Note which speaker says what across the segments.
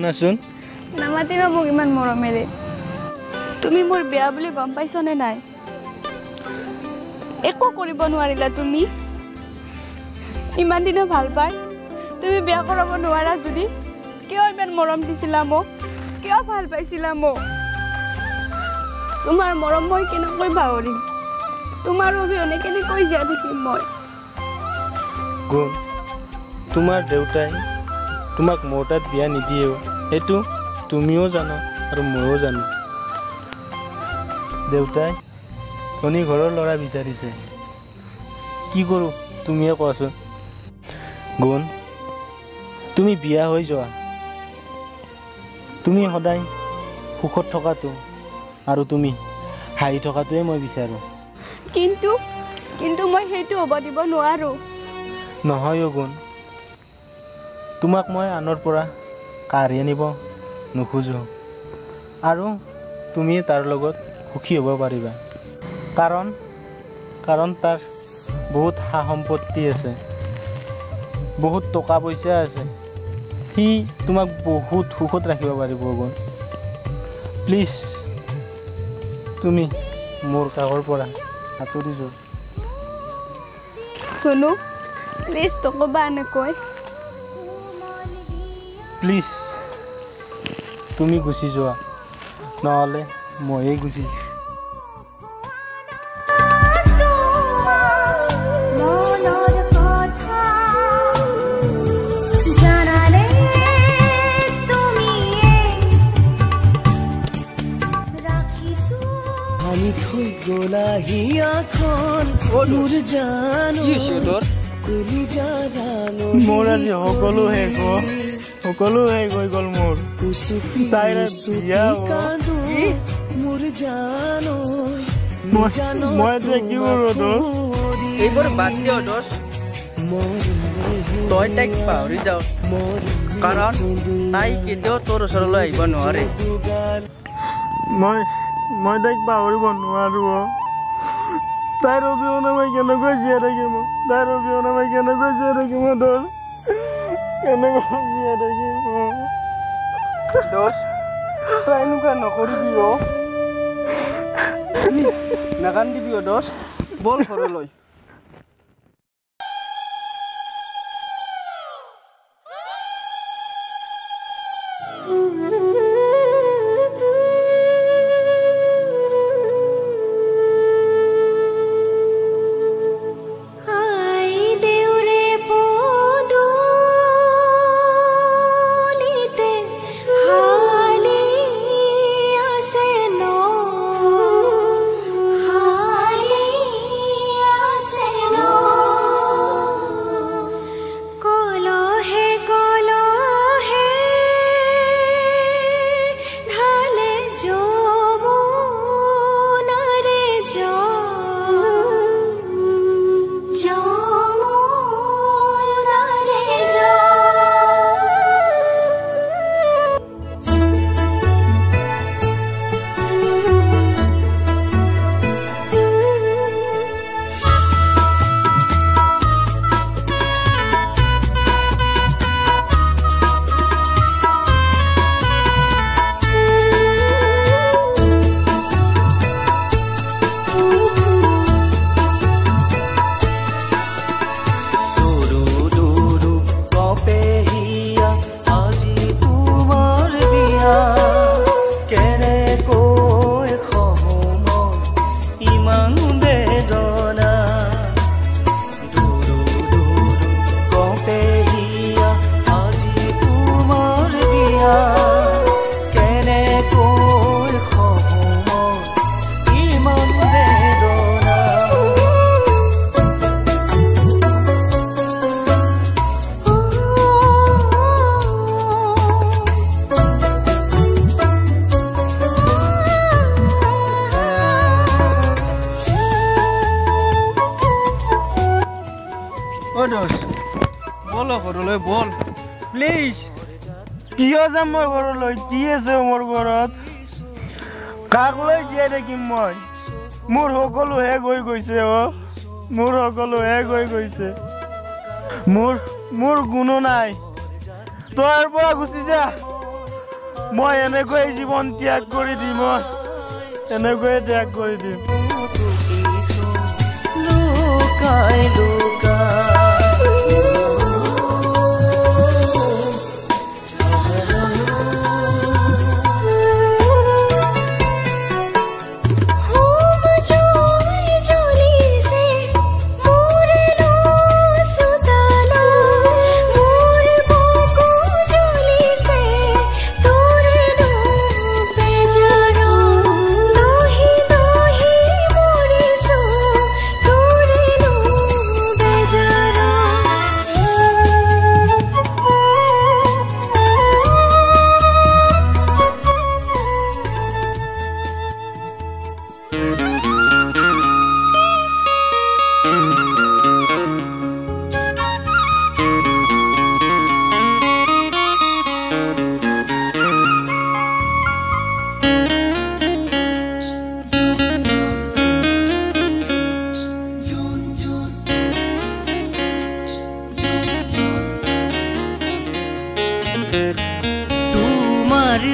Speaker 1: নাচোন
Speaker 2: নামাতিবা মোক ইমান মৰমেৰে তুমি মোৰ বেয়া বুলি গম পাইছনে নাই একো কৰিব নোৱাৰিলা তুমি ইমান দিনে ভাল পাই তুমি বিয়া কৰাব নোৱাৰা যদি কিয় ইমান মৰম দিছিলা মোক কিয় ভাল পাইছিলা মোক তোমাৰ মৰম মই কেনেকৈ পাহৰিম তোমাৰ অবিহনে কেনেকৈ জীয়াই থাকিম মই
Speaker 1: গুণ তোমাৰ দেউতাই তোমাক মোৰ তাত বিয়া নিদিয়েও সেইটো তুমিও জানো আৰু ময়ো জানো দেউতাই ধনী ঘৰৰ ল'ৰা বিচাৰিছে কি কৰোঁ তুমিয়ে কোৱাচোন গুণ তুমি বিয়া হৈ যোৱা তুমি সদায় সুখত থকাটো আৰু তুমি হাঁহি থকাটোৱে মই বিচাৰোঁ
Speaker 2: কিন্তু মই সেইটো হ'ব দিব নোৱাৰোঁ
Speaker 1: নহয় গুণ তোমাক মই আনৰ পৰা কাঢ়ি আনিব নোখোজোঁ আৰু তুমি তাৰ লগত সুখী হ'ব পাৰিবা কাৰণ তাৰ বহুত সা সম্পত্তি আছে বহুত টকা পইচা আছে সি তোমাক বহুত সুখত ৰাখিব পাৰিব গুণ প্লিজ তুমি মোৰ কাষৰ পৰা আঁতৰি যোৱা
Speaker 2: শুনো প্লিজ নক'বা এনেকৈ
Speaker 1: প্লিজ তুমি গুচি যোৱা নহ'লে ময়ে গুচি মোৰ আজি সকলো শেষ হৈ গ'ল মোৰ তাইৰ বিয়া মই এতিয়া কি কৰোঁ
Speaker 3: এইবোৰ বাদ দিয় দোষ তই তাইক পাহৰি যাও কাৰণ তাই কেতিয়াও তোৰ ওচৰলৈ আহিব নোৱাৰে
Speaker 1: মই তাইক পাহৰিব নোৱাৰোঁ তাইৰ অবিহনে মই কেনেকৈ জীয়াই থাকিম তাইৰ অবিহনে মই কেনেকৈ জীয়াই থাকিম দোষ কেনেকৈ জীয়াই থাকিম
Speaker 3: দোষ তই এনেকুৱা নকৰিবি প্লিজ নাকান্দিবি দোষ বল ঘৰলৈ বল ঘৰলৈ বল প্লিজ
Speaker 1: কিয় যাম মই ঘৰলৈ কি আছে মোৰ ঘৰত কাক লৈ জীয়াই থাকিম মই মোৰ সকলো শেষ হৈ গৈছে মোৰ সকলো শেষ হৈ গৈছে মোৰ কোনো নাই তই পৰা গুচি যা মই এনেকৈ জীৱন ত্যাগ কৰি দিম এনেকৈ ত্যাগ কৰি দিম
Speaker 3: লুকাই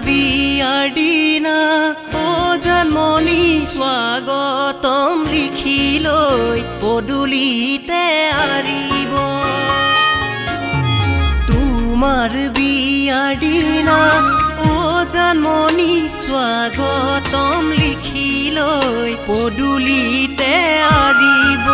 Speaker 3: বিয়াদিনা অজানমনি স্বাগতম লিখিলৈ পদূলিতে আৰিব তোমাৰ বিয়াদিনা অজানমনি স্বাগতম লিখিলৈ পদূলিতে আৰিব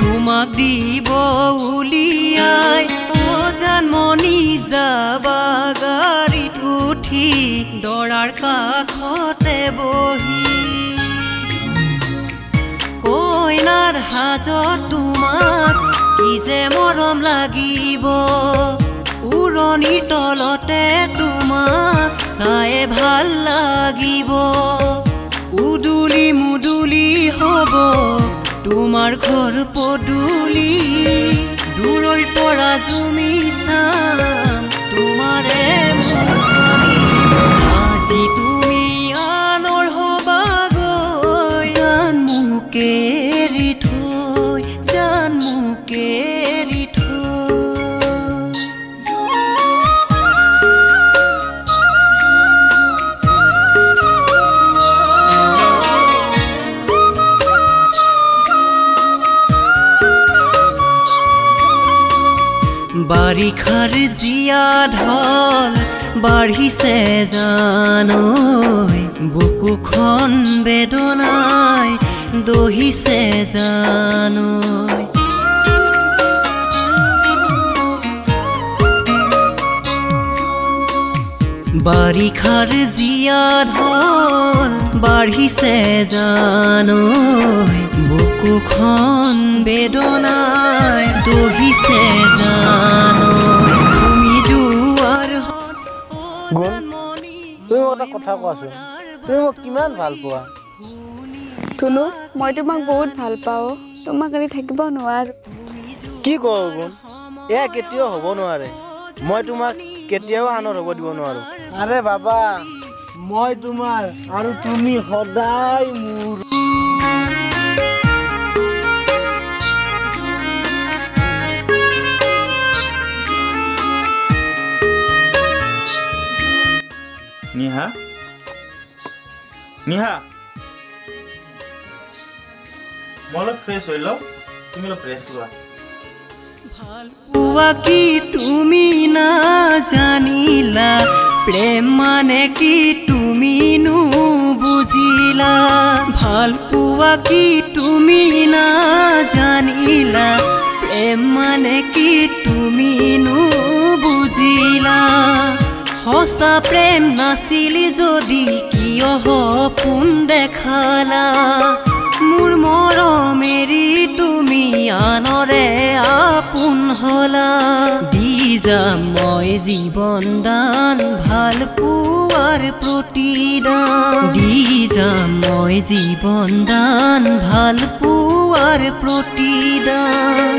Speaker 3: তোমাক দিব উলিয়াই অজানমনি যাবা গাড়ীত উঠি দৰাৰ কাষতে বহি কইনাৰ হাজত তোমাক কি যে মৰম লাগিব উৰণিৰ তলতে তোমাক চাই ভাল লাগিব উদুলি মুদুলি হ'ব তোমাৰ ঘৰ পদূলি দূৰৰ পৰা জুমি চাম তোমাৰে আজি তুমি আনৰ হবাগৈ জান মোক এৰি থৈ জান মোক এৰি বাৰিষাৰ জিয়া ঢল বাঢ়িছে জানৈ বুকুখন বেদনাই দহিছে জানৈ বাৰিষাৰ জিয়া ঢল বাঢ়িছে জানৈ বুকুখন বেদনাই দহিছে জানৈ তুমি যোৱাৰ
Speaker 1: তুমি এটা কথা কোৱাচোন তুমি মোক কিমান ভাল পোৱা
Speaker 2: ধুনু মই তোমাক বহুত ভাল পাওঁ তোমাক এৰি থাকিব নোৱাৰো
Speaker 1: কি কওঁ গুণ এয়া কেতিয়াও হ'ব নোৱাৰে মই তোমাক কেতিয়াও আনৰ হ'ব দিব নোৱাৰো আৰে বাবা মই তোমাৰ আৰু তুমি সদায় মোৰ নিহা নিহা মই অলপ ফ্ৰেছ হৈ লওঁ তুমি অলপ ফ্ৰেছ লোৱা
Speaker 3: ভালপোৱা কি তুমি নাজানিলা প্ৰেম মানে কি তুমি নুবুজিলা ভালপোৱা কি তুমি নাজানিলা প্ৰেম মানে কি তুমি নুবুজিলা সঁচা প্ৰেম নাছিলি যদি কিয় সপোন দেখালা মোৰ মৰম এৰি তুমি আনৰে আপোন হলা দি যাম মই জীৱন দান ভাল পোৱাৰ প্ৰতিদান দি যাম মই জীৱন দান ভাল পোৱাৰ প্ৰতিদান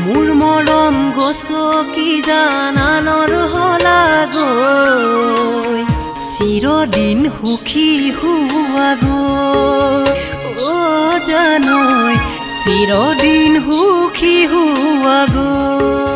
Speaker 3: মোৰ মৰম গছকি জানানৰ হলা গৈ চিৰদিন সুখী হোৱা গৈ জানৈ চিৰদিন সুখী হোৱা গৈ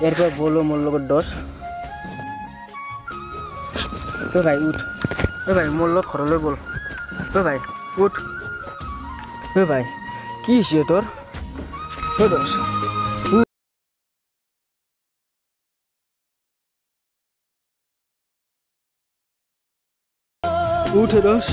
Speaker 3: এরপর বলো মোর লগত দোষ তো ভাই উঠ ভাই মোর লগত ঘরলৈ বল ভাই উঠ ভাই কি হৈছে তোর দোষ উঠে দোষ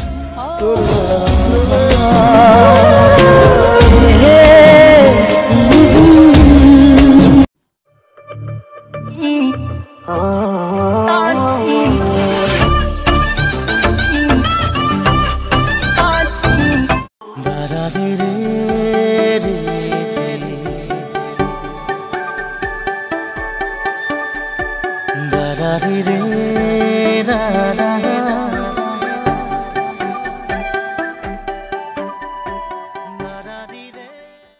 Speaker 4: da da di re ra ra